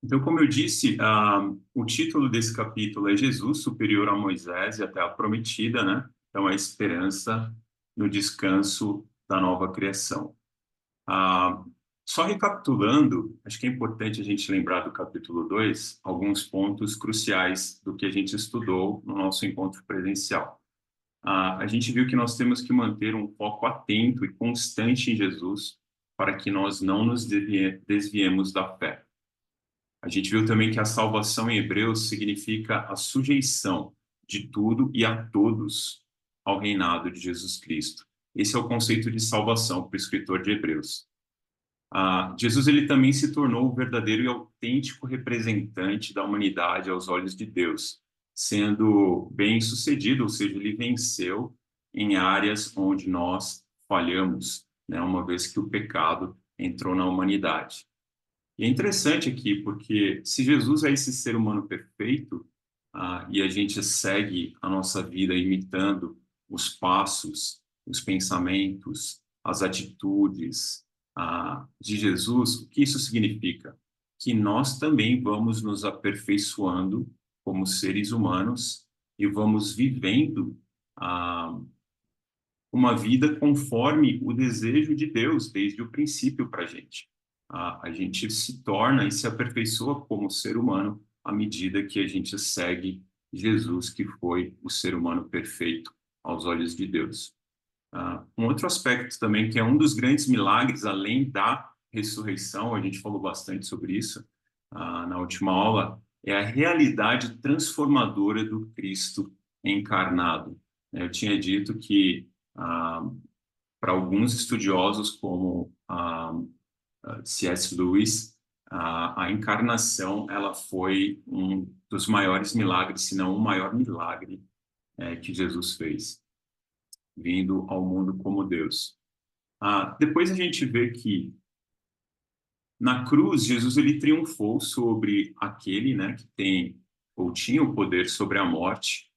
Então, como eu disse, o título desse capítulo é Jesus superior a Moisés e a Terra Prometida, né? Então, a esperança no descanso da nova criação. Ah, Só recapitulando, acho que é importante a gente lembrar do capítulo 2 alguns pontos cruciais do que a gente estudou no nosso encontro presencial. A gente viu que nós temos que manter um foco atento e constante em Jesus para que nós não nos desviemos da fé. A gente viu também que a salvação em Hebreus significa a sujeição de tudo e a todos ao reinado de Jesus Cristo. Esse é o conceito de salvação para o escritor de Hebreus. Jesus ele também se tornou o verdadeiro e autêntico representante da humanidade aos olhos de Deus, sendo bem-sucedido, ou seja, ele venceu em áreas onde nós falhamos, né, uma vez que o pecado entrou na humanidade. E é interessante aqui, porque se Jesus é esse ser humano perfeito, e a gente segue a nossa vida imitando os passos, os pensamentos, as atitudes, de Jesus, o que isso significa? Que nós também vamos nos aperfeiçoando como seres humanos e vamos vivendo, ah, uma vida conforme o desejo de Deus desde o princípio para a gente. A gente se torna e se aperfeiçoa como ser humano à medida que a gente segue Jesus, que foi o ser humano perfeito aos olhos de Deus. Um outro aspecto também, que é um dos grandes milagres, além da ressurreição, a gente falou bastante sobre isso na última aula, é a realidade transformadora do Cristo encarnado. Eu tinha dito que, ah, para alguns estudiosos, como C.S. Lewis, a encarnação ela foi um dos maiores milagres, se não o maior milagre que Jesus fez, vindo ao mundo como Deus. Depois a gente vê que na cruz Jesus ele triunfou sobre aquele, né, que tem ou tinha o poder sobre a morte,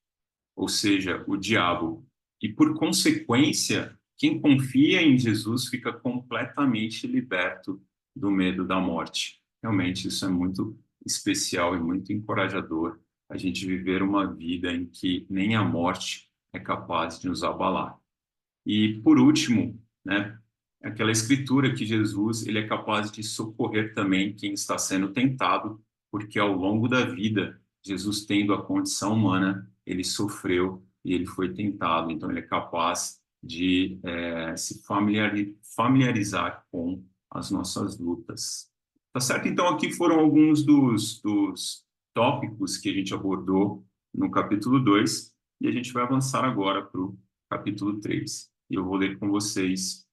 ou seja, o diabo. E por consequência, quem confia em Jesus fica completamente liberto do medo da morte. Realmente isso é muito especial e muito encorajador, a gente viver uma vida em que nem a morte é capaz de nos abalar. E por último, né, aquela escritura que Jesus ele é capaz de socorrer também quem está sendo tentado, porque ao longo da vida, Jesus tendo a condição humana, ele sofreu e ele foi tentado, então ele é capaz de se familiarizar com as nossas lutas. Tá certo? Então aqui foram alguns dos tópicos que a gente abordou no capítulo 2 e a gente vai avançar agora para o capítulo 3. E eu vou ler com vocês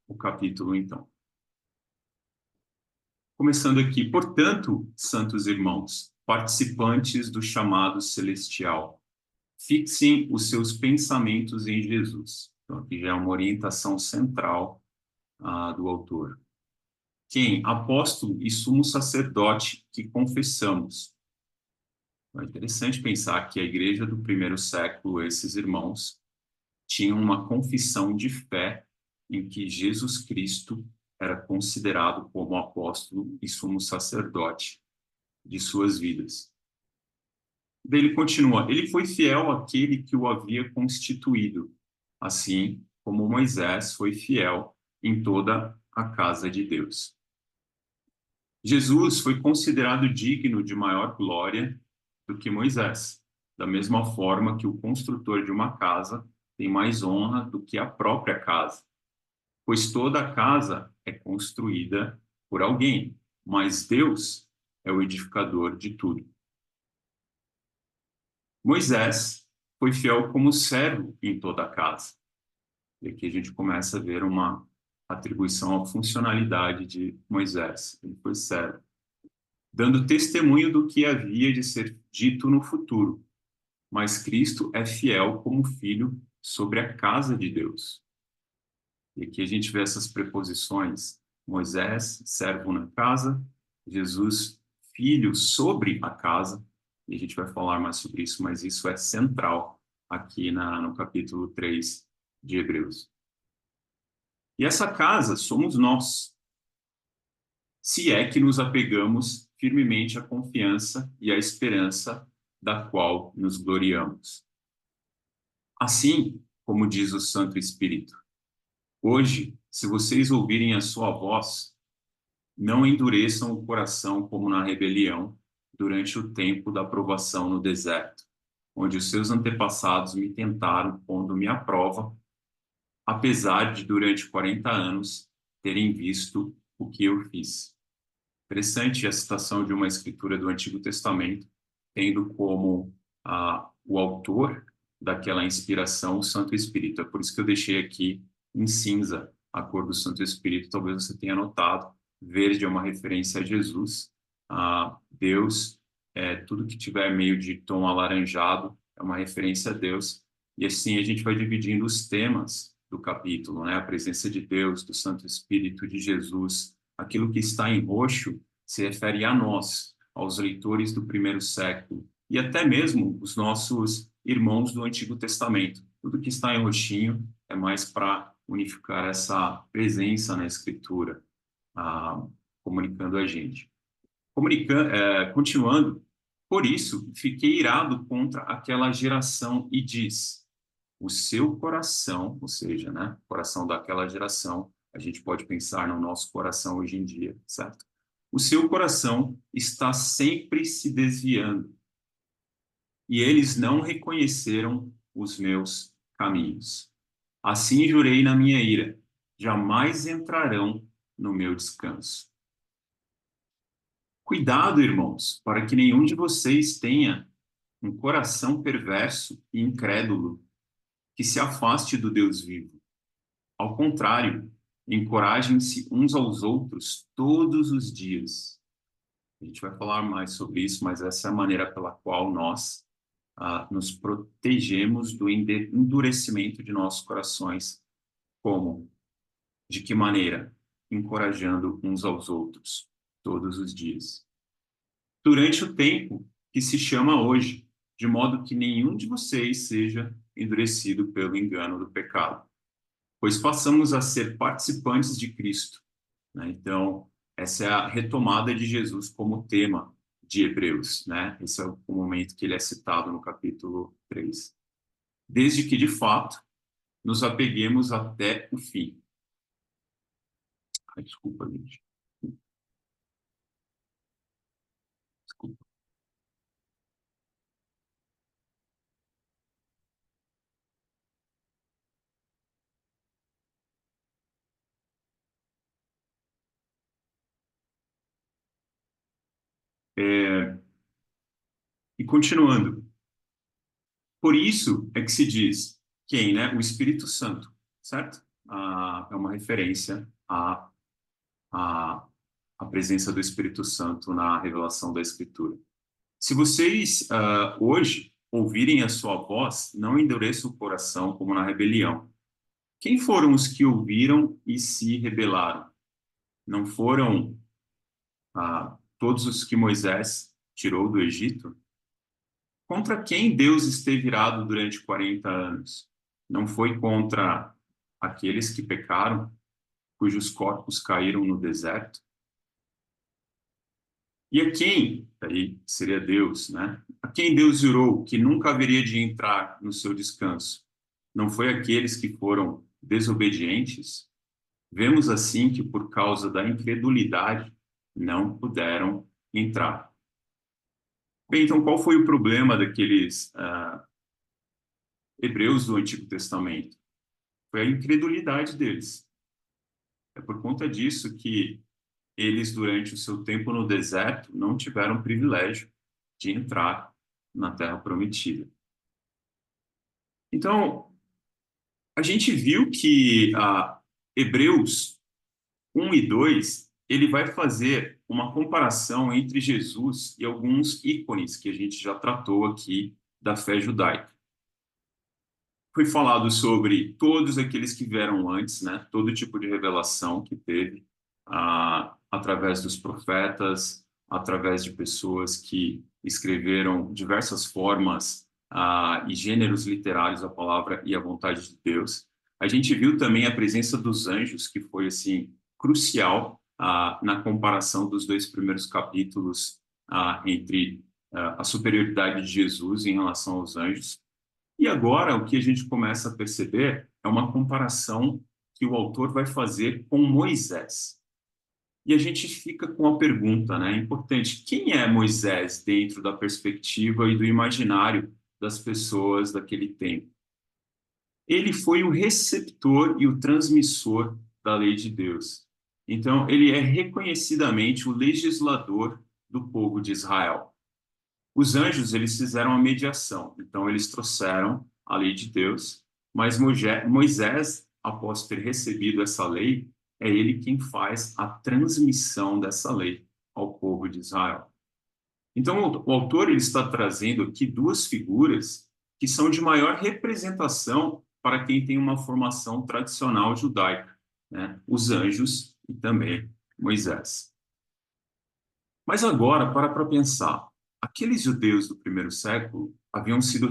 o capítulo, então. Começando aqui, portanto, santos irmãos, participantes do chamado celestial, fixem os seus pensamentos em Jesus. Então, aqui já é uma orientação central do autor. Quem? Apóstolo e sumo sacerdote que confessamos. É interessante pensar que a igreja do primeiro século, esses irmãos, tinham uma confissão de fé em que Jesus Cristo era considerado como apóstolo e sumo sacerdote de suas vidas. Daí ele continua: ele foi fiel àquele que o havia constituído, assim como Moisés foi fiel em toda a casa de Deus. Jesus foi considerado digno de maior glória do que Moisés, da mesma forma que o construtor de uma casa tem mais honra do que a própria casa, pois toda a casa é construída por alguém, mas Deus é o edificador de tudo. Moisés foi fiel como servo em toda a casa. E aqui a gente começa a ver uma atribuição à funcionalidade de Moisés. Ele foi servo, dando testemunho do que havia de ser dito no futuro. Mas Cristo é fiel como filho sobre a casa de Deus. E aqui a gente vê essas preposições: Moisés, servo na casa, Jesus, filho sobre a casa. E a gente vai falar mais sobre isso, mas isso é central aqui no capítulo 3 de Hebreus. E essa casa somos nós, se é que nos apegamos firmemente à confiança e à esperança da qual nos gloriamos. Assim, como diz o Santo Espírito, hoje, se vocês ouvirem a sua voz, não endureçam o coração como na rebelião durante o tempo da provação no deserto, onde os seus antepassados me tentaram pondo-me à prova, apesar de durante 40 anos terem visto o que eu fiz. Interessante a citação de uma escritura do Antigo Testamento, tendo como o autor daquela inspiração o Santo Espírito. É por isso que eu deixei aqui em cinza a cor do Santo Espírito. Talvez você tenha notado. Verde é uma referência a Jesus. Deus, tudo que tiver meio de tom alaranjado é uma referência a Deus. E assim a gente vai dividindo os temas do capítulo, né? A presença de Deus, do Santo Espírito, de Jesus. Aquilo que está em roxo se refere a nós, aos leitores do primeiro século, e até mesmo os nossos irmãos do Antigo Testamento. Tudo que está em roxinho é mais para unificar essa presença na Escritura, comunicando a gente. Continuando, por isso, fiquei irado contra aquela geração e diz, o seu coração, ou seja, né, o coração daquela geração, a gente pode pensar no nosso coração hoje em dia, certo? O seu coração está sempre se desviando e eles não reconheceram os meus caminhos. Assim jurei na minha ira, jamais entrarão no meu descanso. Cuidado, irmãos, para que nenhum de vocês tenha um coração perverso e incrédulo que se afaste do Deus vivo. Ao contrário, encorajem-se uns aos outros todos os dias. A gente vai falar mais sobre isso, mas essa é a maneira pela qual nós nos protegemos do endurecimento de nossos corações. Como? De que maneira? Encorajando uns aos outros todos os dias. Durante o tempo que se chama hoje, de modo que nenhum de vocês seja endurecido pelo engano do pecado. Pois passamos a ser participantes de Cristo, né? Então, essa é a retomada de Jesus como tema de Hebreus, né? Esse é o momento que ele é citado no capítulo 3. Desde que, de fato, nos apeguemos até o fim. Ai, desculpa, gente. Desculpa. E continuando. Por isso é que se diz quem, né? O Espírito Santo, certo? É uma referência à, à presença do Espírito Santo na revelação da Escritura. Se vocês hoje ouvirem a sua voz, não endureçam o coração como na rebelião. Quem foram os que ouviram e se rebelaram? Não foram todos os que Moisés tirou do Egito? Contra quem Deus esteve irado durante 40 anos? Não foi contra aqueles que pecaram, cujos corpos caíram no deserto? E a quem, aí seria Deus, né? A quem Deus jurou que nunca haveria de entrar no seu descanso? Não foi aqueles que foram desobedientes? Vemos assim que por causa da incredulidade não puderam entrar. Bem, então qual foi o problema daqueles hebreus do Antigo Testamento? Foi a incredulidade deles. É por conta disso que eles, durante o seu tempo no deserto, não tiveram o privilégio de entrar na Terra Prometida. Então, a gente viu que Hebreus 1 e 2, ele vai fazer uma comparação entre Jesus e alguns ícones que a gente já tratou aqui da fé judaica. Foi falado sobre todos aqueles que vieram antes, né? Todo tipo de revelação que teve através dos profetas, através de pessoas que escreveram diversas formas e gêneros literários da palavra e a vontade de Deus. A gente viu também a presença dos anjos, que foi assim crucial na comparação dos dois primeiros capítulos entre a superioridade de Jesus em relação aos anjos. E agora o que a gente começa a perceber é uma comparação que o autor vai fazer com Moisés. E a gente fica com a pergunta, né? É importante, quem é Moisés dentro da perspectiva e do imaginário das pessoas daquele tempo? Ele foi o receptor e o transmissor da lei de Deus. Então, ele é reconhecidamente o legislador do povo de Israel. Os anjos, eles fizeram a mediação. Então, eles trouxeram a lei de Deus, mas Moisés, após ter recebido essa lei, é ele quem faz a transmissão dessa lei ao povo de Israel. Então, o autor ele está trazendo aqui duas figuras que são de maior representação para quem tem uma formação tradicional judaica, né? Os anjos e também Moisés. Mas agora, para pensar, aqueles judeus do primeiro século haviam sido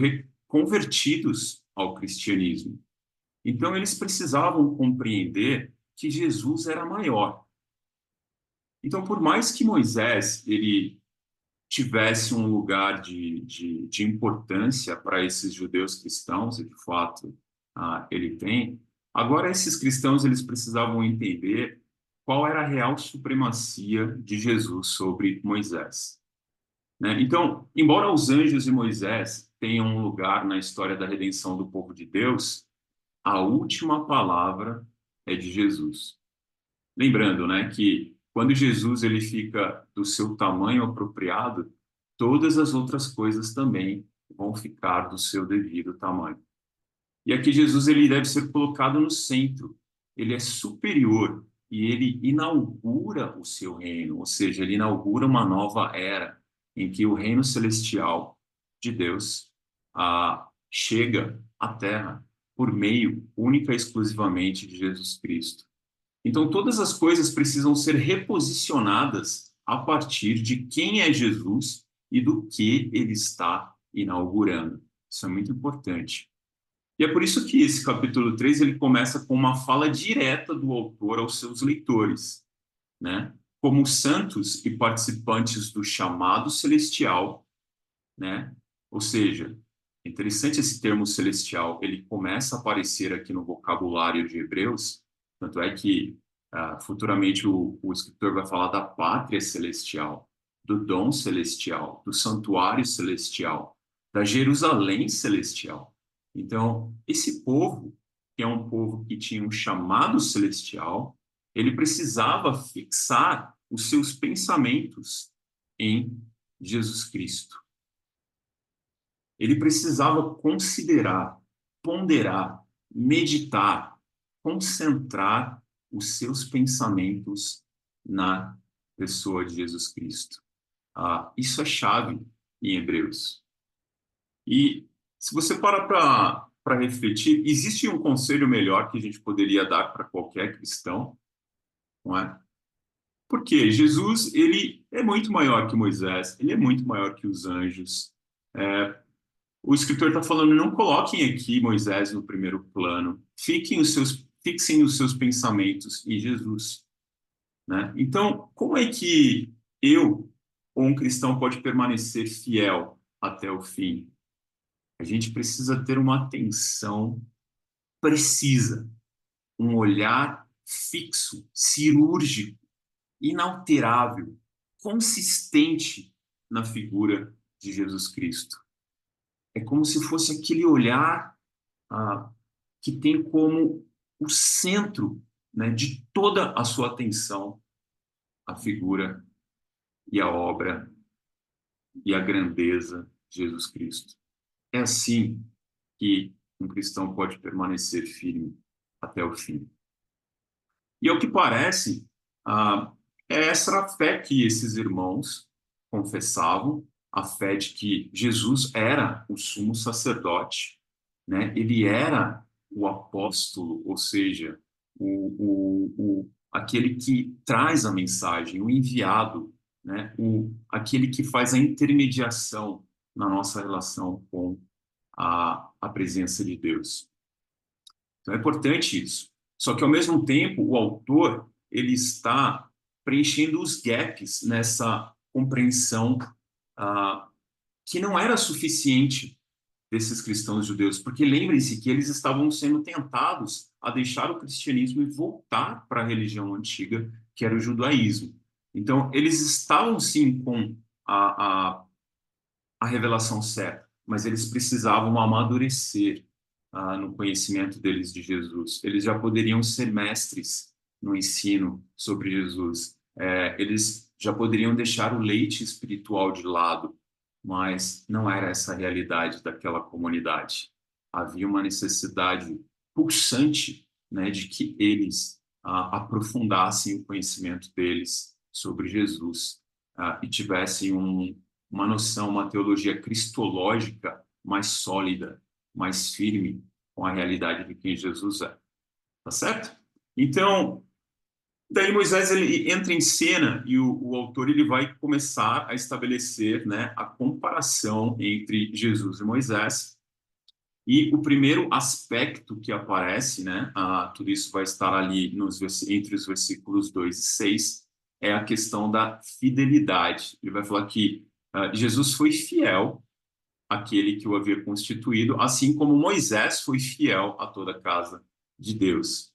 convertidos ao cristianismo. Então, eles precisavam compreender que Jesus era maior. Então, por mais que Moisés ele tivesse um lugar de importância para esses judeus cristãos, e de fato ele tem, agora esses cristãos eles precisavam entender qual era a real supremacia de Jesus sobre Moisés, né? Então, embora os anjos e Moisés tenham um lugar na história da redenção do povo de Deus, a última palavra é de Jesus. Lembrando, né, que quando Jesus ele fica do seu tamanho apropriado, todas as outras coisas também vão ficar do seu devido tamanho. E aqui Jesus ele deve ser colocado no centro. Ele é superior e ele inaugura o seu reino, ou seja, ele inaugura uma nova era em que o reino celestial de Deus chega à Terra por meio única e exclusivamente de Jesus Cristo. Então, todas as coisas precisam ser reposicionadas a partir de quem é Jesus e do que ele está inaugurando. Isso é muito importante. E é por isso que esse capítulo 3 ele começa com uma fala direta do autor aos seus leitores, né? Como santos e participantes do chamado celestial, né? Ou seja, é interessante esse termo celestial, ele começa a aparecer aqui no vocabulário de Hebreus, tanto é que futuramente o escritor vai falar da pátria celestial, do dom celestial, do santuário celestial, da Jerusalém celestial. Então, esse povo, que é um povo que tinha um chamado celestial, ele precisava fixar os seus pensamentos em Jesus Cristo. Ele precisava considerar, ponderar, meditar, concentrar os seus pensamentos na pessoa de Jesus Cristo. Isso é chave em Hebreus. E se você para refletir, existe um conselho melhor que a gente poderia dar para qualquer cristão, não é? Porque Jesus, ele é muito maior que Moisés, ele é muito maior que os anjos. O escritor está falando, não coloquem aqui Moisés no primeiro plano, fixem os seus pensamentos em Jesus, né? Então, como é que eu, ou um cristão, pode permanecer fiel até o fim? A gente precisa ter uma atenção precisa, um olhar fixo, cirúrgico, inalterável, consistente na figura de Jesus Cristo. É como se fosse aquele olhar que tem como o centro, né, de toda a sua atenção a figura e a obra e a grandeza de Jesus Cristo. É assim que um cristão pode permanecer firme até o fim. E ao que parece, é essa a fé que esses irmãos confessavam, a fé de que Jesus era o sumo sacerdote, né? Ele era o apóstolo, ou seja, aquele que traz a mensagem, o enviado, né? Aquele que faz a intermediação na nossa relação com a presença de Deus. Então é importante isso. Só que, ao mesmo tempo, o autor ele está preenchendo os gaps nessa compreensão que não era suficiente desses cristãos judeus, porque lembrem-se que eles estavam sendo tentados a deixar o cristianismo e voltar para a religião antiga, que era o judaísmo. Então, eles estavam sim com a revelação certa, mas eles precisavam amadurecer no conhecimento deles de Jesus. Eles já poderiam ser mestres no ensino sobre Jesus. Eles já poderiam deixar o leite espiritual de lado, mas não era essa a realidade daquela comunidade. Havia uma necessidade pulsante, né, de que eles aprofundassem o conhecimento deles sobre Jesus e tivessem uma noção, uma teologia cristológica mais sólida, mais firme com a realidade de quem Jesus é. Tá certo? Então, daí Moisés ele entra em cena e o autor ele vai começar a estabelecer, né, a comparação entre Jesus e Moisés. E o primeiro aspecto que aparece, né, tudo isso vai estar ali entre os versículos 2 e 6, é a questão da fidelidade. Ele vai falar que Jesus foi fiel àquele que o havia constituído, assim como Moisés foi fiel a toda a casa de Deus.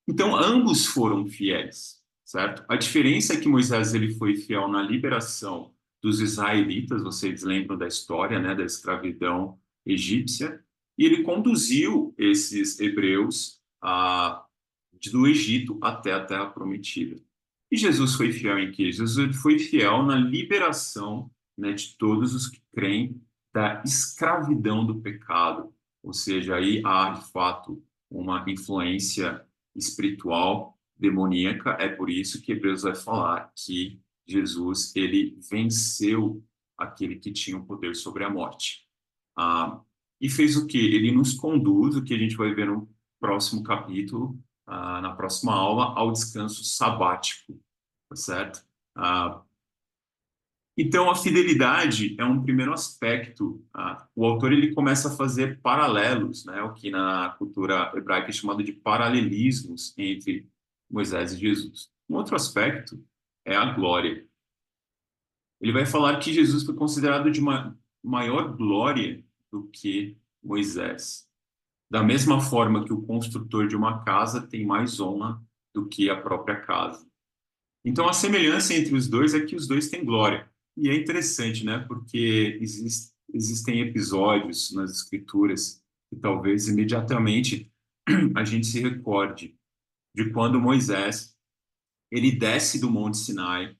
Então, ambos foram fiéis, certo? A diferença é que Moisés ele foi fiel na liberação dos israelitas, vocês lembram da história, né, da escravidão egípcia, e ele conduziu esses hebreus do Egito até a Terra Prometida. E Jesus foi fiel em quê? Jesus foi fiel na liberação, né, de todos os que creem da escravidão do pecado, ou seja, aí há de fato uma influência espiritual demoníaca. É por isso que Hebreus vai falar que Jesus ele venceu aquele que tinha o poder sobre a morte. E fez o que? Ele nos conduz, o que a gente vai ver no próximo capítulo, na próxima aula, ao descanso sabático, tá certo? Então, a fidelidade é um primeiro aspecto. O autor ele começa a fazer paralelos, né, o que na cultura hebraica é chamado de paralelismos entre Moisés e Jesus. Um outro aspecto é a glória. Ele vai falar que Jesus foi considerado de uma maior glória do que Moisés. Da mesma forma que o construtor de uma casa tem mais honra do que a própria casa. Então, a semelhança entre os dois é que os dois têm glória. E é interessante, né? Porque existem episódios nas escrituras que talvez imediatamente a gente se recorde de quando Moisés ele desce do Monte Sinai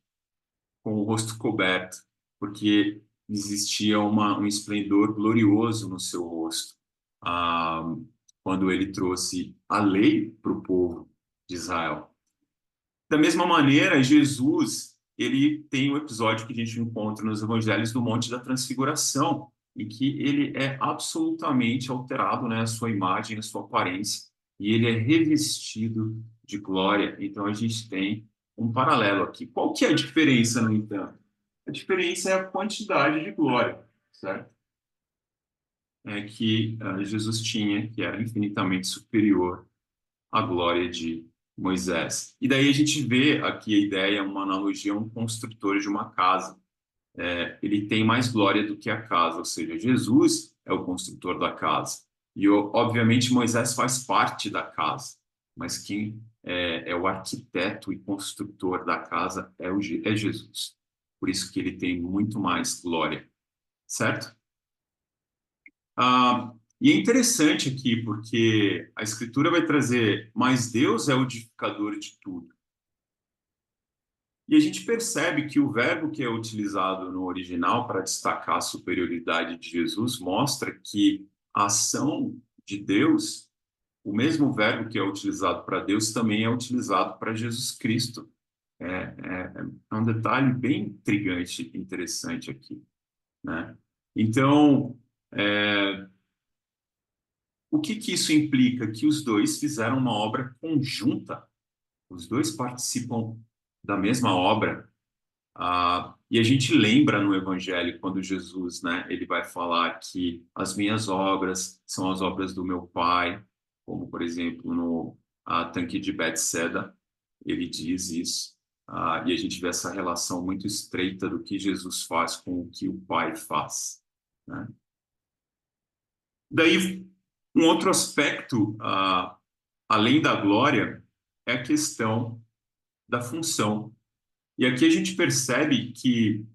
com o rosto coberto, porque existia um esplendor glorioso no seu rosto, ah, quando ele trouxe a lei para o povo de Israel. Da mesma maneira, Jesus, ele tem um episódio que a gente encontra nos evangelhos do Monte da Transfiguração, em que ele é absolutamente alterado, né, a sua imagem, a sua aparência, e ele é revestido de glória. Então, a gente tem um paralelo aqui. Qual que é a diferença, no entanto? A diferença é a quantidade de glória, certo? Que Jesus tinha, que era infinitamente superior à glória de Moisés. E daí a gente vê aqui a ideia, uma analogia a um construtor de uma casa. Ele tem mais glória do que a casa, ou seja, Jesus é o construtor da casa. E, obviamente, Moisés faz parte da casa, mas quem é o arquiteto e construtor da casa é Jesus. Por isso que ele tem muito mais glória, certo? E é interessante aqui, porque a Escritura vai trazer, mas Deus é o edificador de tudo. E a gente percebe que o verbo que é utilizado no original para destacar a superioridade de Jesus mostra que a ação de Deus, o mesmo verbo que é utilizado para Deus, também é utilizado para Jesus Cristo. É um detalhe bem intrigante, interessante aqui, né? Então, o que que isso implica? Que os dois fizeram uma obra conjunta, os dois participam da mesma obra. E a gente lembra no Evangelho quando Jesus, né, ele vai falar que as minhas obras são as obras do meu Pai, como por exemplo no tanque de Betseda. ele diz isso, e a gente vê essa relação muito estreita do que Jesus faz com o que o Pai faz, né? Daí, um outro aspecto, além da glória, é a questão da função. E aqui a gente percebe que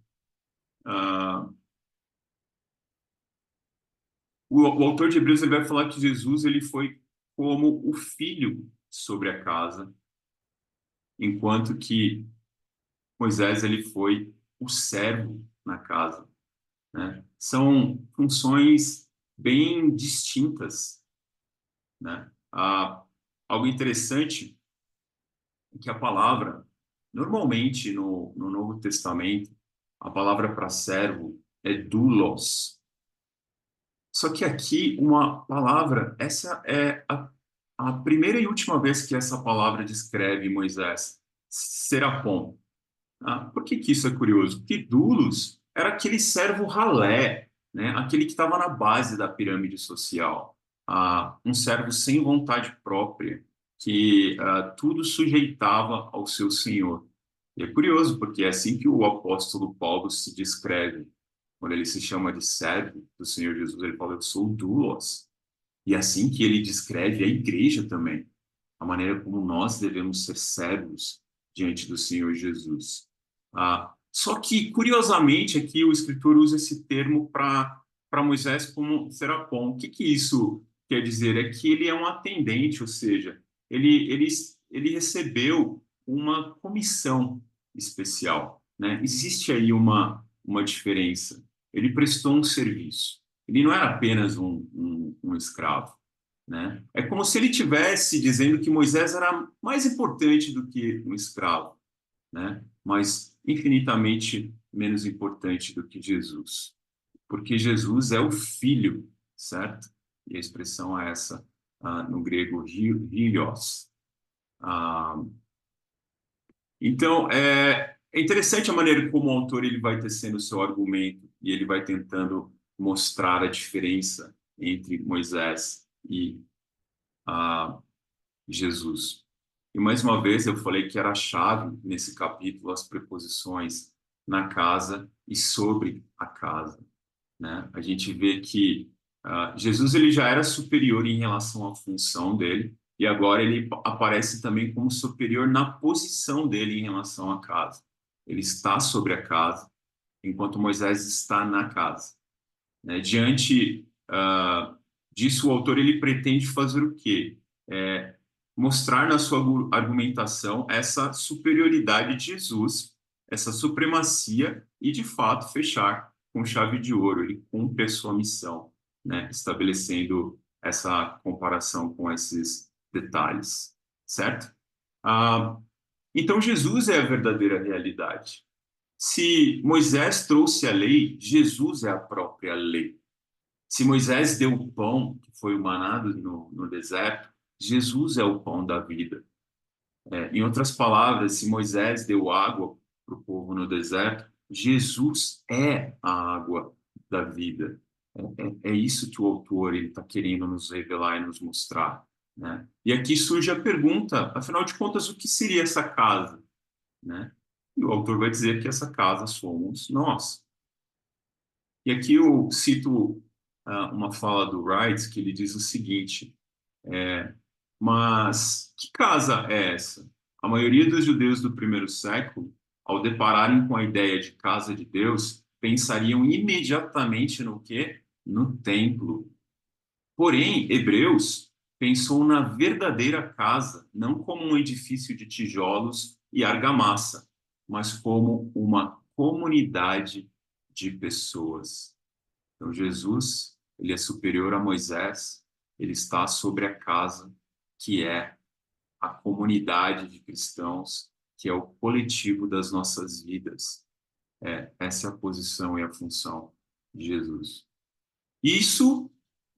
ah, o autor de Hebreus ele vai falar que Jesus ele foi como o filho sobre a casa, enquanto que Moisés ele foi o servo na casa, né? São funções bem distintas, né? Algo interessante é que a palavra, normalmente no Novo Testamento, a palavra para servo é doulos. Só que aqui uma palavra, essa é a primeira e última vez que essa palavra descreve Moisés, serapom. Por que que isso é curioso? Porque doulos era aquele servo ralé, né? Aquele que estava na base da pirâmide social. Um servo sem vontade própria, que tudo sujeitava ao seu senhor. E é curioso, porque é assim que o apóstolo Paulo se descreve. Quando ele se chama de servo do Senhor Jesus, ele fala, eu sou doulos. E é assim que ele descreve a igreja também, a maneira como nós devemos ser servos diante do Senhor Jesus. Só que, curiosamente, aqui o escritor usa esse termo para Moisés como serapom. O que que isso quer dizer? É que ele é um atendente, ou seja, ele, ele, ele recebeu uma comissão especial, né? Existe aí uma diferença. Ele prestou um serviço. Ele não era apenas um escravo, né? É como se ele tivesse dizendo que Moisés era mais importante do que um escravo, né? Mas infinitamente menos importante do que Jesus, porque Jesus é o Filho, certo? E a expressão é essa no grego hios. Ah, então é interessante a maneira como o autor ele vai tecendo o seu argumento e ele vai tentando mostrar a diferença entre Moisés e ah, Jesus. E mais uma vez eu falei que era a chave nesse capítulo as preposições na casa e sobre a casa, né? A gente vê que Jesus ele já era superior em relação à função dele e agora ele aparece também como superior na posição dele em relação à casa. Ele está sobre a casa, enquanto Moisés está na casa, né? Diante disso, o autor ele pretende fazer o quê? Mostrar na sua argumentação essa superioridade de Jesus, essa supremacia e, de fato, fechar com chave de ouro. Ele cumpre a sua missão, né? Estabelecendo essa comparação com esses detalhes, certo? Ah, então, Jesus é a verdadeira realidade. Se Moisés trouxe a lei, Jesus é a própria lei. Se Moisés deu o pão, que foi o maná no deserto, Jesus é o pão da vida. Em outras palavras, se Moisés deu água para o povo no deserto, Jesus é a água da vida. É isso que o autor está querendo nos revelar e nos mostrar, né? E aqui surge a pergunta, afinal de contas, o que seria essa casa, né? E o autor vai dizer que essa casa somos nós. E aqui eu cito uma fala do Wright, que ele diz o seguinte: mas que casa é essa? A maioria dos judeus do primeiro século, ao depararem com a ideia de casa de Deus, pensariam imediatamente no quê? No templo. Porém, Hebreus pensou na verdadeira casa, não como um edifício de tijolos e argamassa, mas como uma comunidade de pessoas. Então, Jesus, ele é superior a Moisés, ele está sobre a casa, que é a comunidade de cristãos, que é o coletivo das nossas vidas. Essa é a posição e a função de Jesus. Isso,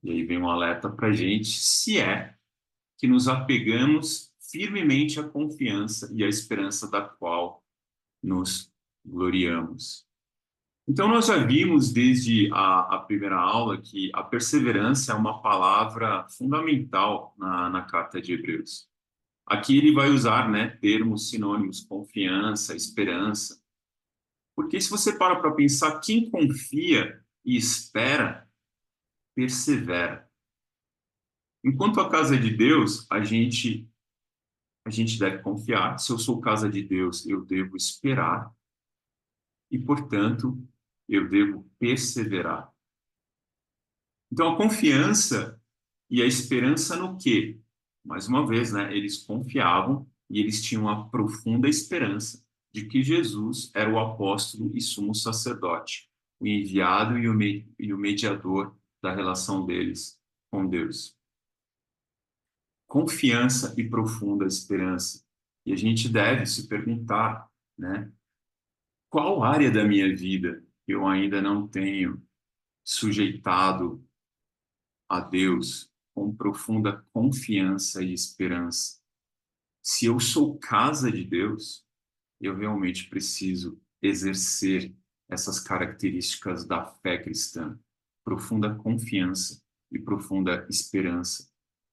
e aí vem um alerta para a gente, se é que nos apegamos firmemente à confiança e à esperança da qual nos gloriamos. Então, nós já vimos desde a primeira aula que a perseverança é uma palavra fundamental na carta de Hebreus. Aqui ele vai usar, né, termos sinônimos, confiança, esperança. Porque se você para pensar, quem confia e espera, persevera. Enquanto a casa é de Deus, a gente deve confiar. Se eu sou casa de Deus, eu devo esperar e, portanto, eu devo perseverar. Então, a confiança e a esperança no quê? Mais uma vez, né? Eles confiavam e eles tinham a profunda esperança de que Jesus era o apóstolo e sumo sacerdote, o enviado e o mediador da relação deles com Deus. Confiança e profunda esperança. E a gente deve se perguntar, né? Qual área da minha vida eu ainda não tenho sujeitado a Deus com profunda confiança e esperança? Se eu sou casa de Deus, eu realmente preciso exercer essas características da fé cristã, profunda confiança e profunda esperança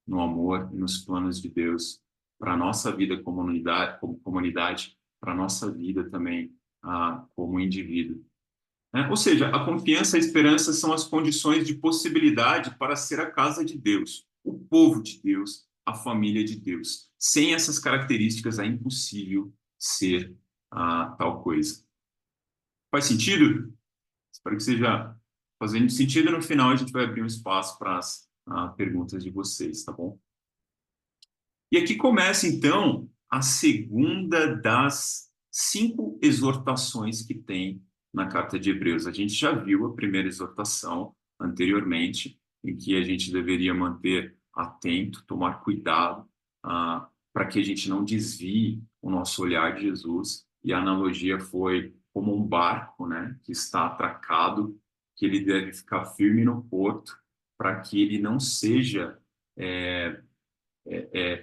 no amor e nos planos de Deus para a nossa vida como comunidade, para a nossa vida também como indivíduo. Né? Ou seja, a confiança e a esperança são as condições de possibilidade para ser a casa de Deus, o povo de Deus, a família de Deus. Sem essas características é impossível ser tal coisa. Faz sentido? Espero que seja fazendo sentido. No final, a gente vai abrir um espaço para as perguntas de vocês, tá bom? E aqui começa, então, a segunda das 5 exortações que tem na carta de Hebreus. A gente já viu a primeira exortação anteriormente, em que a gente deveria manter atento, tomar cuidado, para que a gente não desvie o nosso olhar de Jesus. E a analogia foi como um barco, né, que está atracado, que ele deve ficar firme no porto, para que ele não seja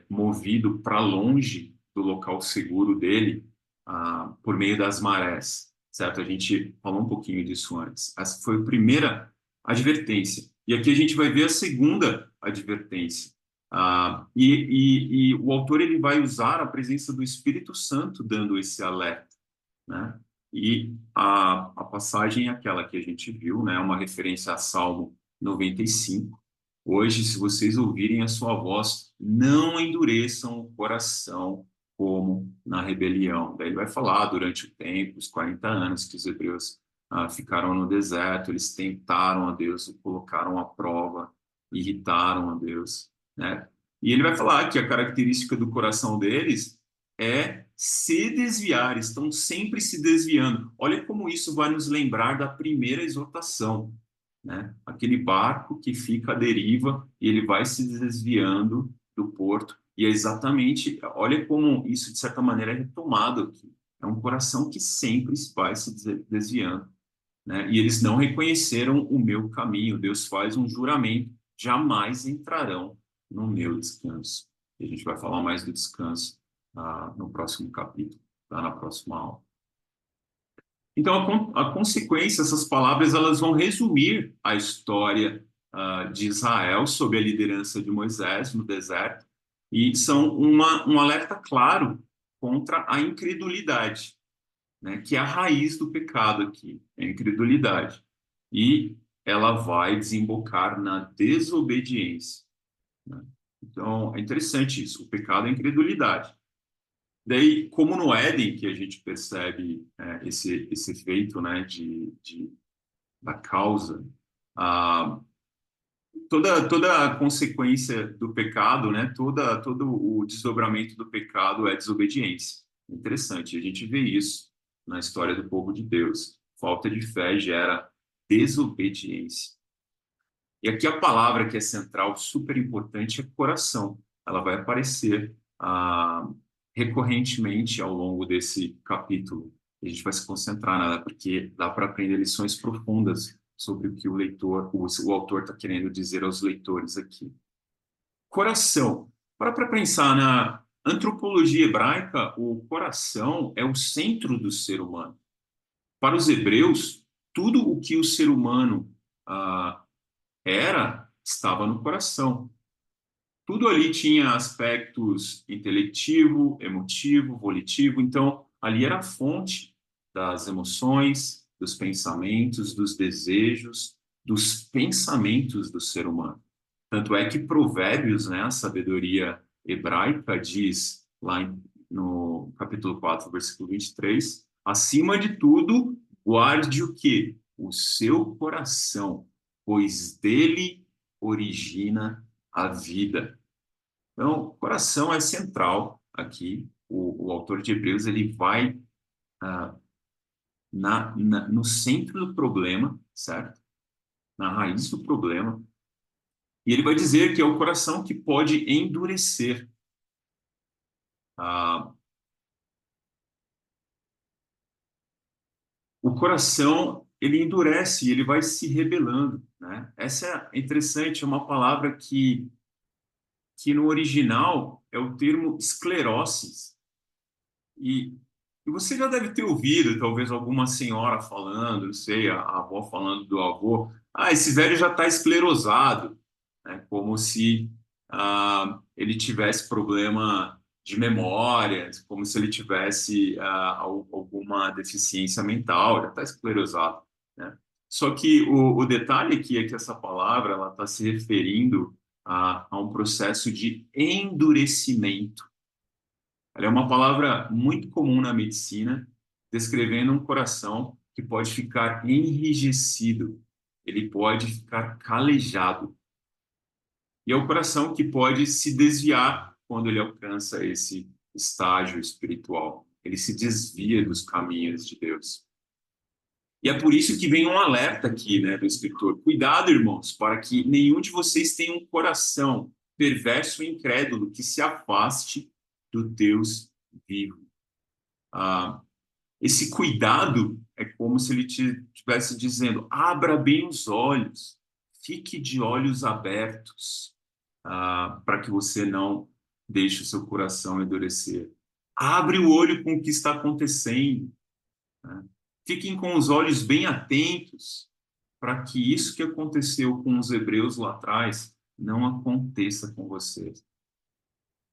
movido para longe do local seguro dele por meio das marés, certo? A gente falou um pouquinho disso antes. Essa foi a primeira advertência. E aqui a gente vai ver a segunda advertência. E o autor ele vai usar a presença do Espírito Santo dando esse alerta, né? E a passagem é aquela que a gente viu, né? Uma referência a Salmo 95. Hoje, se vocês ouvirem a sua voz, não endureçam o coração como na rebelião. Daí ele vai falar durante o tempo, os 40 anos que os hebreus ficaram no deserto, eles tentaram a Deus, o colocaram à prova, irritaram a Deus, né? E ele vai falar que a característica do coração deles é se desviar, estão sempre se desviando. Olha como isso vai nos lembrar da primeira exortação, né? Aquele barco que fica à deriva e ele vai se desviando do porto. E é exatamente, olha como isso, de certa maneira, é retomado aqui. É um coração que sempre vai se desviando, né? E eles não reconheceram o meu caminho. Deus faz um juramento, jamais entrarão no meu descanso. E a gente vai falar mais do descanso no próximo capítulo, tá? Na próxima aula. Então, a consequência, essas palavras, elas vão resumir a história de Israel sob a liderança de Moisés no deserto e são um alerta claro contra a incredulidade, né, que é a raiz do pecado aqui, a incredulidade. E ela vai desembocar na desobediência, né? Então, é interessante isso, o pecado é a incredulidade. Daí, como no Éden, que a gente percebe esse efeito, né, da causa, ah, toda a consequência do pecado, né, todo o desdobramento do pecado é desobediência. Interessante, a gente vê isso na história do povo de Deus. Falta de fé gera desobediência. E aqui a palavra que é central, super importante, é coração. Ela vai aparecer recorrentemente ao longo desse capítulo. A gente vai se concentrar nela, porque dá para aprender lições profundas sobre o que o autor está querendo dizer aos leitores aqui. Coração. Para pensar na antropologia hebraica, o coração é o centro do ser humano. Para os hebreus, tudo o que o ser humano estava no coração. Tudo ali tinha aspectos intelectivo, emotivo, volitivo, então ali era a fonte das emoções, dos pensamentos, dos desejos, dos pensamentos do ser humano. Tanto é que Provérbios, né, a sabedoria hebraica, diz lá no capítulo 4, versículo 23, acima de tudo, guarde o quê? O seu coração, pois dele origina a vida. Então, o coração é central aqui. O autor de Hebreus ele vai no centro do problema, certo? Na raiz do problema. E ele vai dizer que é o coração que pode endurecer. Ah, o coração ele endurece, ele vai se rebelando, né? Essa é interessante, é uma palavra que no original é o termo esclerose. E, e você já deve ter ouvido, talvez, alguma senhora falando, não sei, a avó falando do avô, esse velho já está esclerosado, né? Como se ele tivesse problema de memória, como se ele tivesse alguma deficiência mental, já está esclerosado, né? Só que o detalhe aqui é que essa palavra ela está se referindo a um processo de endurecimento. Ela é uma palavra muito comum na medicina, descrevendo um coração que pode ficar enrijecido, ele pode ficar calejado. E é o coração que pode se desviar quando ele alcança esse estágio espiritual. Ele se desvia dos caminhos de Deus. E é por isso que vem um alerta aqui, né, do escritor. Cuidado, irmãos, para que nenhum de vocês tenha um coração perverso e incrédulo que se afaste do Deus vivo. Ah, esse cuidado é como se ele estivesse dizendo: abra bem os olhos, fique de olhos abertos, para que você não deixe o seu coração endurecer. Abre o olho com o que está acontecendo, né? Fiquem com os olhos bem atentos para que isso que aconteceu com os hebreus lá atrás não aconteça com vocês.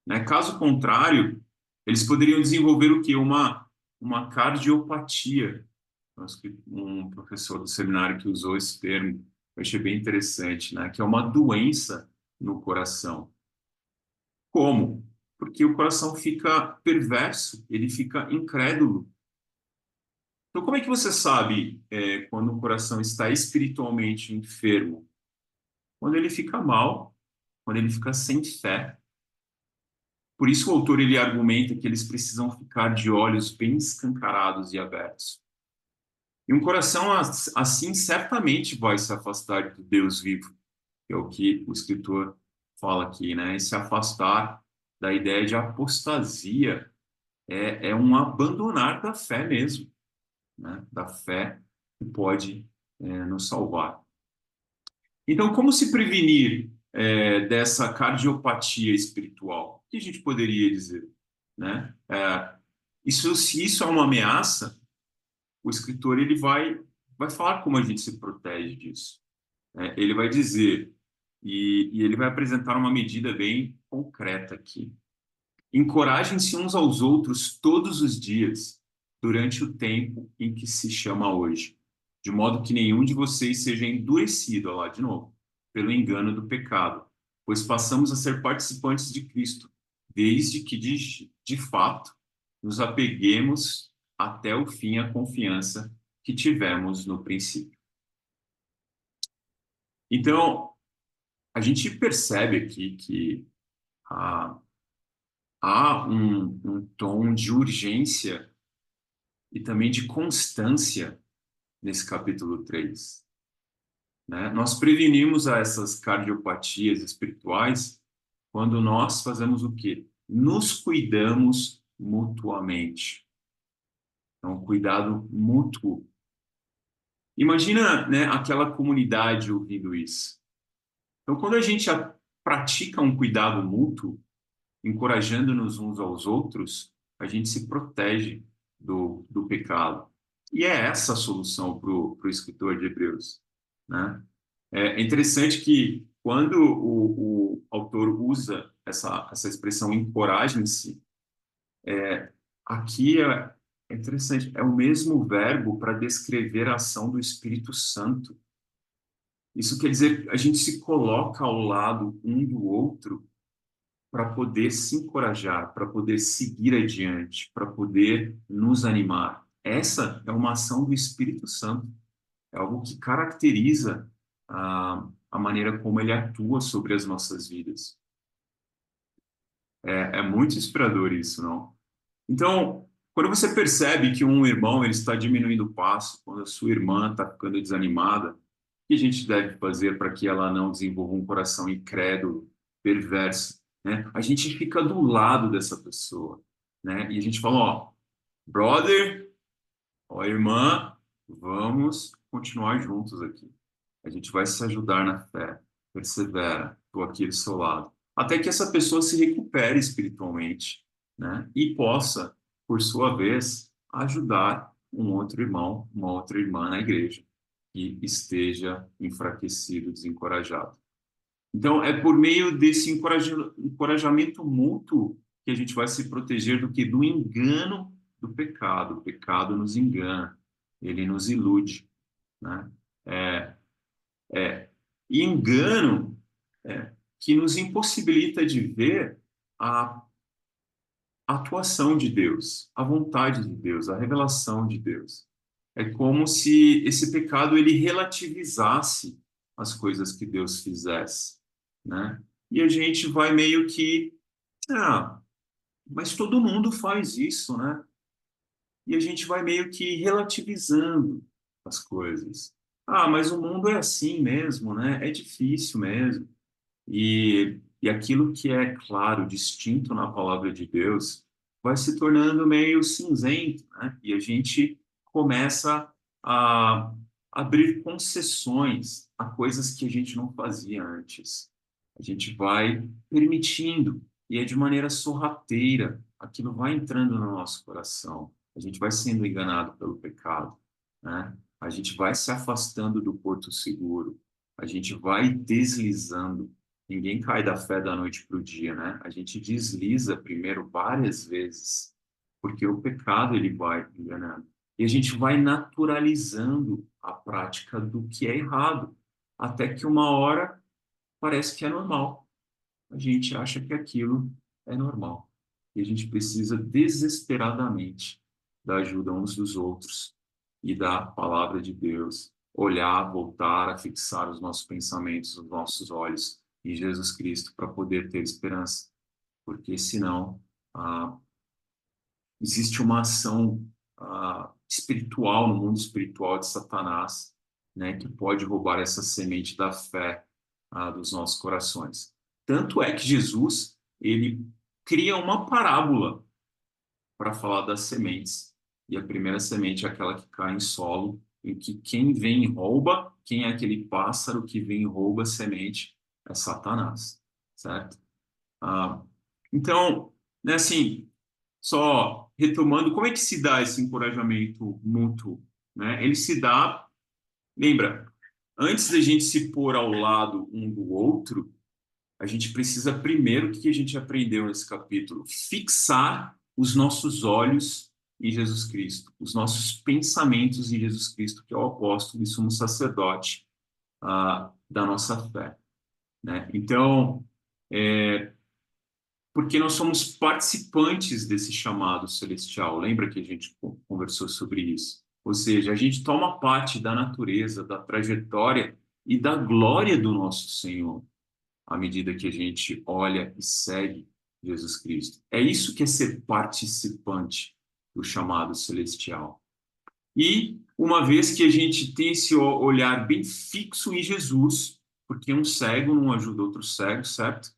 Né? Caso contrário, eles poderiam desenvolver o quê? Uma cardiopatia. Acho que um professor do seminário que usou esse termo, eu achei bem interessante, né? Que é uma doença no coração. Como? Porque o coração fica perverso, ele fica incrédulo. Então, como é que você sabe quando o coração está espiritualmente enfermo? Quando ele fica mal, quando ele fica sem fé. Por isso o autor ele argumenta que eles precisam ficar de olhos bem escancarados e abertos. E um coração assim certamente vai se afastar do Deus vivo, que é o que o escritor fala aqui, né? E se afastar da ideia de apostasia é um abandonar da fé mesmo, né? Da fé que pode nos salvar. Então, como se prevenir dessa cardiopatia espiritual? O que a gente poderia dizer, né? Se isso é uma ameaça, o escritor ele vai falar como a gente se protege disso. Ele vai dizer, e ele vai apresentar uma medida bem concreta aqui. Encorajem-se uns aos outros todos os dias, durante o tempo em que se chama hoje, de modo que nenhum de vocês seja endurecido, olha lá de novo, pelo engano do pecado, pois passamos a ser participantes de Cristo, desde que, de fato, nos apeguemos até o fim à confiança que tivemos no princípio. Então, a gente percebe aqui que há, há um tom de urgência e também de constância nesse capítulo 3, né? Nós prevenimos essas cardiopatias espirituais quando nós fazemos o quê? Nos cuidamos mutuamente. Então, cuidado mútuo. Imagina, né, aquela comunidade ouvindo isso. Então, quando a gente pratica um cuidado mútuo, encorajando-nos uns aos outros, a gente se protege do pecado. E é essa a solução para o escritor de Hebreus, né? É interessante que quando o autor usa essa expressão encorajem-se, aqui é interessante, é o mesmo verbo para descrever a ação do Espírito Santo. Isso quer dizer, a gente se coloca ao lado um do outro para poder se encorajar, para poder seguir adiante, para poder nos animar. Essa é uma ação do Espírito Santo, é algo que caracteriza a maneira como ele atua sobre as nossas vidas. É muito inspirador isso, não? Então, quando você percebe que um irmão ele está diminuindo o passo, quando a sua irmã está ficando desanimada, o que a gente deve fazer para que ela não desenvolva um coração incrédulo, perverso, né? A gente fica do lado dessa pessoa, né? E a gente fala, ó, brother, ó, irmã, vamos continuar juntos aqui. A gente vai se ajudar na fé. Persevera, estou aqui do seu lado. Até que essa pessoa se recupere espiritualmente, né? E possa, por sua vez, ajudar um outro irmão, uma outra irmã na igreja que esteja enfraquecido, desencorajado. Então, é por meio desse encorajamento mútuo que a gente vai se proteger do que? Do engano do pecado. O pecado nos engana, ele nos ilude, né? É, e engano que nos impossibilita de ver a atuação de Deus, a vontade de Deus, a revelação de Deus. É como se esse pecado ele relativizasse as coisas que Deus fizesse, né? E a gente vai meio que, ah, mas todo mundo faz isso, né? E a gente vai meio que relativizando as coisas. Ah, mas o mundo é assim mesmo, né? É difícil mesmo. E aquilo que é claro, distinto na palavra de Deus, vai se tornando meio cinzento, né? E a gente começa a abrir concessões a coisas que a gente não fazia antes. A gente vai permitindo, e é de maneira sorrateira, aquilo vai entrando no nosso coração. A gente vai sendo enganado pelo pecado, né? A gente vai se afastando do porto seguro, a gente vai deslizando. Ninguém cai da fé da noite para o dia, né? A gente desliza primeiro várias vezes, porque o pecado ele vai enganando. E a gente vai naturalizando a prática do que é errado, até que uma hora parece que é normal. A gente acha que aquilo é normal. E a gente precisa desesperadamente da ajuda uns dos outros e da palavra de Deus. Olhar, voltar a fixar os nossos pensamentos, os nossos olhos em Jesus Cristo para poder ter esperança. Porque senão existe uma ação espiritual no mundo espiritual de Satanás, né, que pode roubar essa semente da fé dos nossos corações. Tanto é que Jesus ele cria uma parábola para falar das sementes. E a primeira semente é aquela que cai em solo, em que quem vem e rouba, quem é aquele pássaro que vem e rouba a semente, é Satanás, certo? Ah, então, né, assim, só retomando, como é que se dá esse encorajamento mútuo, né? Ele se dá, lembra, antes da gente se pôr ao lado um do outro, a gente precisa primeiro, o que a gente aprendeu nesse capítulo? Fixar os nossos olhos em Jesus Cristo, os nossos pensamentos em Jesus Cristo, que é o apóstolo e sumo sacerdote da nossa fé, né? Então, porque nós somos participantes desse chamado celestial. Lembra que a gente conversou sobre isso? Ou seja, a gente toma parte da natureza, da trajetória e da glória do nosso Senhor à medida que a gente olha e segue Jesus Cristo. É isso que é ser participante do chamado celestial. E uma vez que a gente tem esse olhar bem fixo em Jesus, porque um cego não ajuda outro cego, certo?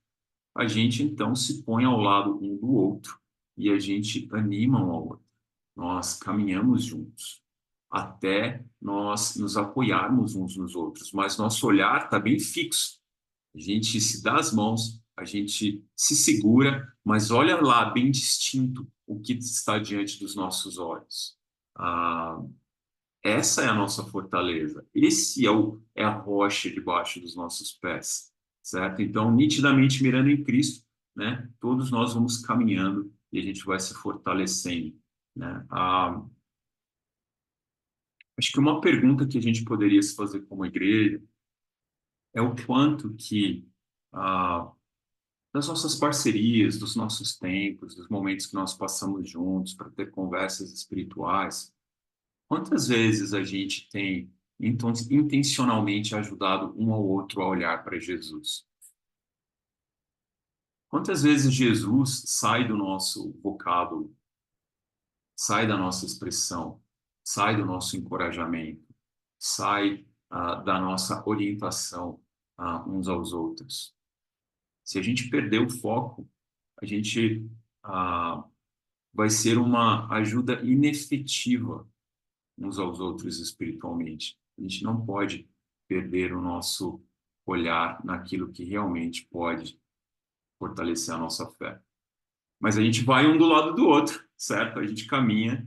A gente então se põe ao lado um do outro e a gente anima um ao outro. Nós caminhamos juntos até nós nos apoiarmos uns nos outros, mas nosso olhar está bem fixo. A gente se dá as mãos, a gente se segura, mas olha lá, bem distinto, o que está diante dos nossos olhos. Ah, essa é a nossa fortaleza. Esse é a rocha debaixo dos nossos pés. certo? Então, nitidamente mirando em Cristo, né? Todos nós vamos caminhando e a gente vai se fortalecendo, né? Acho que uma pergunta que a gente poderia se fazer como igreja é o quanto que ah, das nossas parcerias, dos nossos tempos, dos momentos que nós passamos juntos para ter conversas espirituais, quantas vezes a gente tem então, intencionalmente ajudado um ao outro a olhar para Jesus? Quantas vezes Jesus sai do nosso vocábulo, sai da nossa expressão, sai do nosso encorajamento, sai da nossa orientação uns aos outros? Se a gente perder o foco, a gente ah, vai ser uma ajuda inefetiva uns aos outros espiritualmente. A gente não pode perder o nosso olhar naquilo que realmente pode fortalecer a nossa fé. Mas a gente vai um do lado do outro, certo? A gente caminha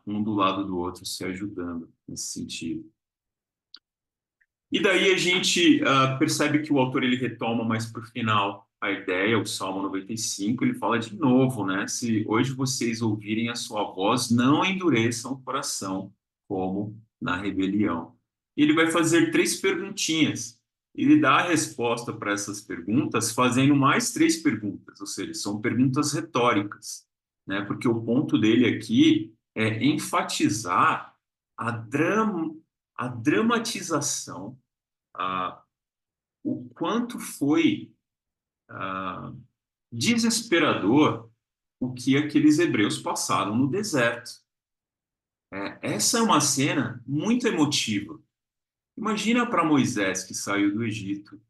um do lado do outro, se ajudando nesse sentido. E daí a gente percebe que o autor ele retoma mais para o final a ideia, o Salmo 95, ele fala de novo, né? Se hoje vocês ouvirem a sua voz, não endureçam o coração, como na rebelião. E ele vai fazer três perguntinhas. Ele dá a resposta para essas perguntas fazendo mais três perguntas, ou seja, são perguntas retóricas, né? Porque o ponto dele aqui é enfatizar a, a dramatização, ah, o quanto foi desesperador o que aqueles hebreus passaram no deserto. Essa é uma cena muito emotiva. Imagina para Moisés que saiu do Egito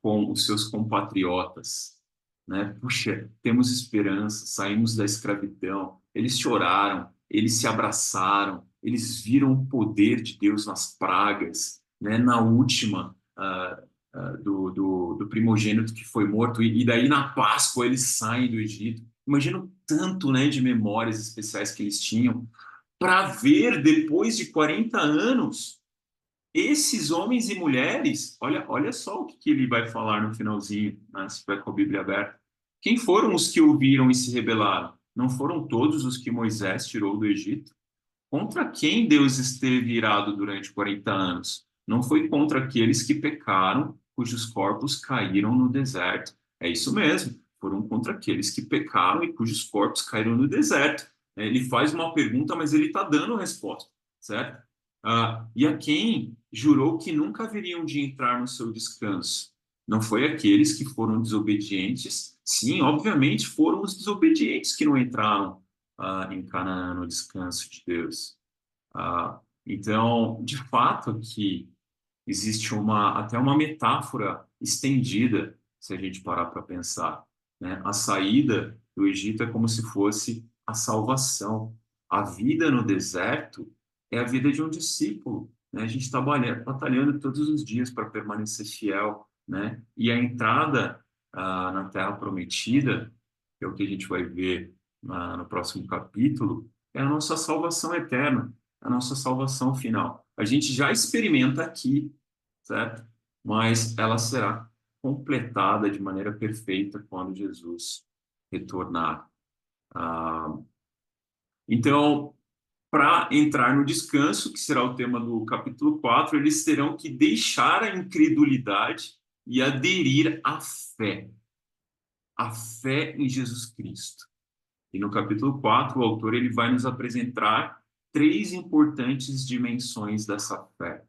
com os seus compatriotas, né? Puxa, temos esperança, saímos da escravidão. Eles choraram, eles se abraçaram, eles viram o poder de Deus nas pragas, né? Na última do primogênito que foi morto e daí na Páscoa eles saem do Egito. Imagina o tanto, né, de memórias especiais que eles tinham para ver depois de 40 anos esses homens e mulheres, olha só o que ele vai falar no finalzinho, né, se tiver com a Bíblia aberta. Quem foram os que ouviram e se rebelaram? Não foram todos os que Moisés tirou do Egito? Contra quem Deus esteve irado durante 40 anos? Não foi contra aqueles que pecaram, cujos corpos caíram no deserto. É isso mesmo, foram contra aqueles que pecaram e cujos corpos caíram no deserto. Ele faz uma pergunta, mas ele está dando a resposta, certo? E a quem jurou que nunca haveriam de entrar no seu descanso? Não foi aqueles que foram desobedientes? Sim, obviamente foram os desobedientes que não entraram em Canaã, no descanso de Deus. Então, de fato, aqui existe até uma metáfora estendida, se a gente parar para pensar, né? A saída do Egito é como se fosse a salvação. A vida no deserto é a vida de um discípulo, né? A gente está batalhando todos os dias para permanecer fiel, né? E a entrada na Terra Prometida, que é o que a gente vai ver no próximo capítulo, é a nossa salvação eterna, a nossa salvação final. A gente já experimenta aqui, certo? Mas ela será completada de maneira perfeita quando Jesus retornar. Ah, então, para entrar no descanso, que será o tema do capítulo 4, eles terão que deixar a incredulidade e aderir à fé em Jesus Cristo. E no capítulo 4, o autor ele vai nos apresentar três importantes dimensões dessa fé,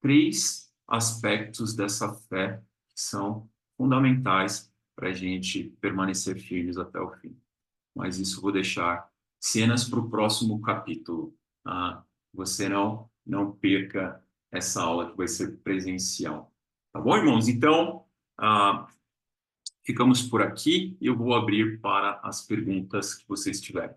três aspectos dessa fé que são fundamentais para a gente permanecer firmes até o fim. Mas isso eu vou deixar cenas para o próximo capítulo. Você não perca essa aula que vai ser presencial. Tá bom, irmãos? Então, ficamos por aqui e eu vou abrir para as perguntas que vocês tiverem.